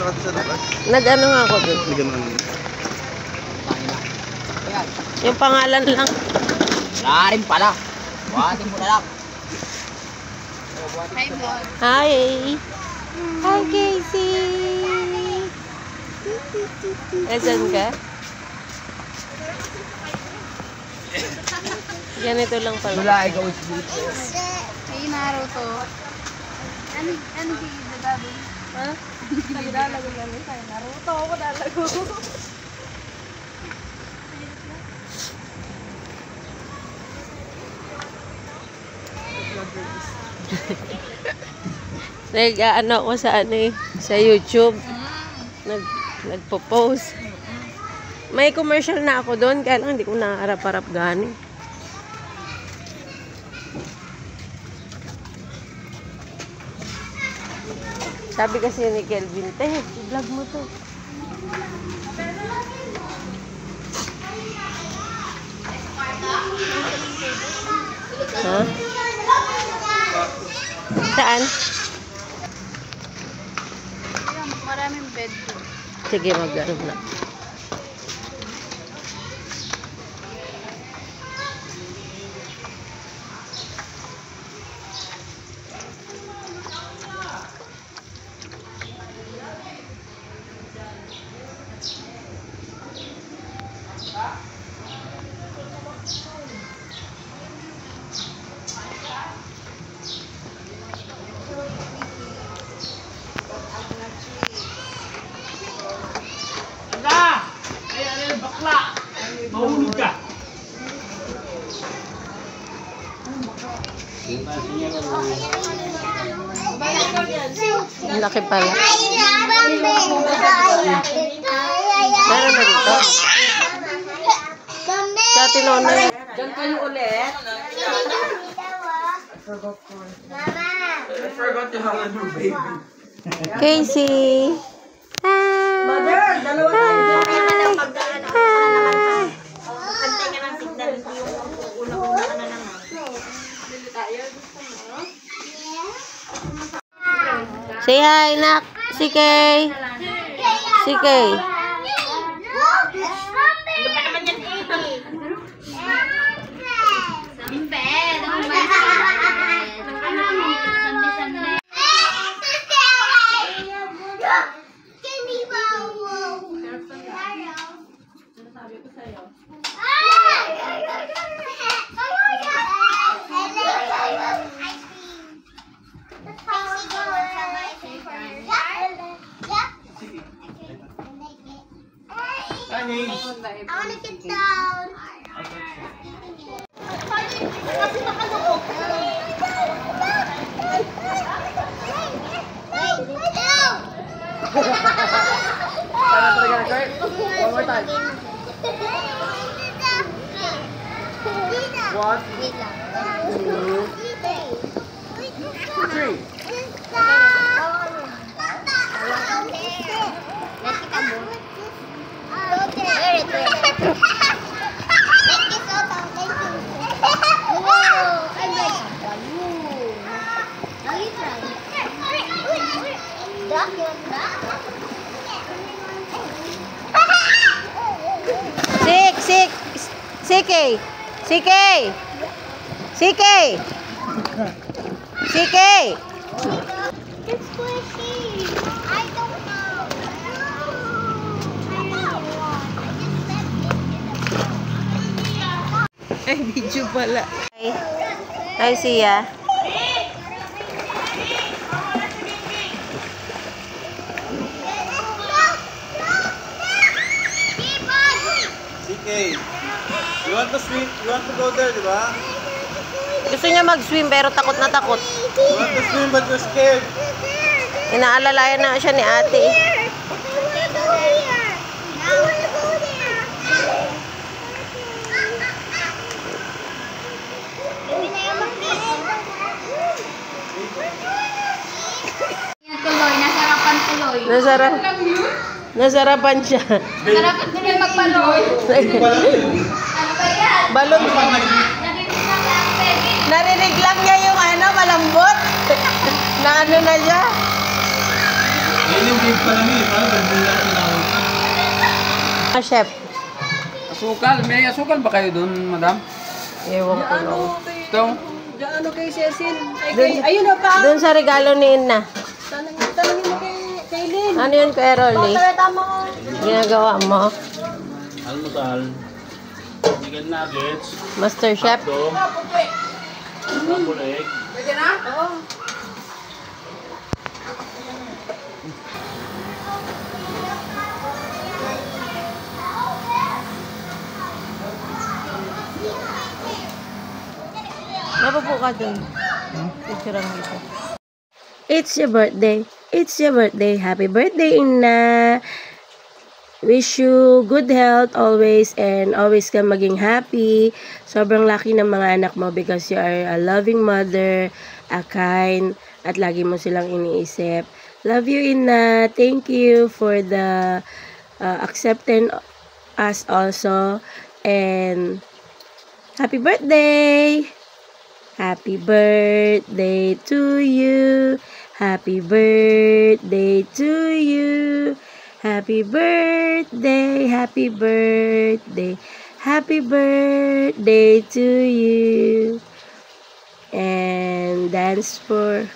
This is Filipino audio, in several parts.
ka sa labas? Nag-ano nga ako doon. Yung pangalan lang. Wala rin pala. Buhatin mo na lang. Hi, boss. Hi! Hi, Casey! Asan ka? Ganito lang pala. Wala, ikaw is dito. Hey, Naruto. Ano si Dadabi? Ha? Hindi dalago lang sa'yo. Naruto ako dalago. Nag-ano ako sa ano eh, sa YouTube. Nagpo-post. May commercial na ako doon, kaya lang hindi ko nakaharap-harap gani. Sabi kasi ni Kelvin, i-vlog mo to. Ha? Saan? Maraming bed. Sige, mag-ano na. Mahulog ka. Ang laki pala. Meron na dito. Sa Tinona. Diyan kayo ulit. I forgot to hang on your baby. Casey. Hi. Mother, dalawa tayo dyan. Hi. Antay ka ng signal. Hindi yung una-una ka na naman. Say hi, nak. Si Kay. Si Kay. I wanna get down. Kasi nakaloob. One more time. One, two, three. CK. CK. CK. CK. It's squishy. I don't know. Ay, video pala. Hi, Sia. CK, you want to swim? You want to go there, di ba? Gusto niya mag-swim pero takot na takot. You want to swim but you're scared. Inaalalayan na siya ni ate. Tuloy, nasarapan tuloy. Nasarapan siya. Nasarapan tuloy magpaloy. Ano ba yan? Balon. Narinig lang, baby. Narinig lang niya yung ano, malambot. Na ano na siya. yung cake pa lang eh. Parang birthday na tinawag. Chef. Asukal. May asukal ba kayo doon, madam? Ewan ko lang. Ito. Ano kay Cecil? Ayun na pa. Doon sa regalo ni Inna. Tanungin mo kay Lynn. Ano yun, Kuya Rolly? Tama. Ginagawa mo? Almusal. Chicken nuggets. Master Chef? Dog. Double egg. Pwede na? Oo. Napapo ka dun. Picture ang dito. It's your birthday. It's your birthday. Happy birthday, Inna. Wish you good health always and always ka maging happy. Sobrang lucky ng mga anak mo because you are a loving mother, a kind, at lagi mo silang iniisip. Love you, Inna. Thank you for the accepting us also. And happy birthday! Happy birthday to you. Happy birthday to you. Happy birthday, happy birthday, happy birthday to you. And dance for...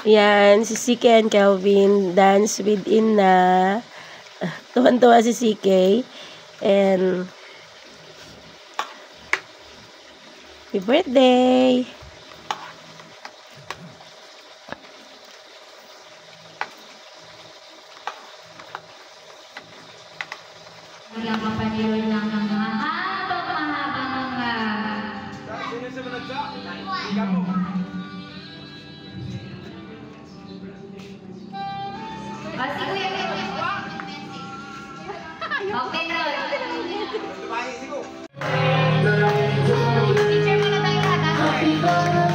Yan, si CK and Kelvin dance with Inna. Tuwan-tuwa si CK. And... happy birthday! Walang kapaniloy ng mga mahabang Okay, picture muna tayo lahat. Happy birthday.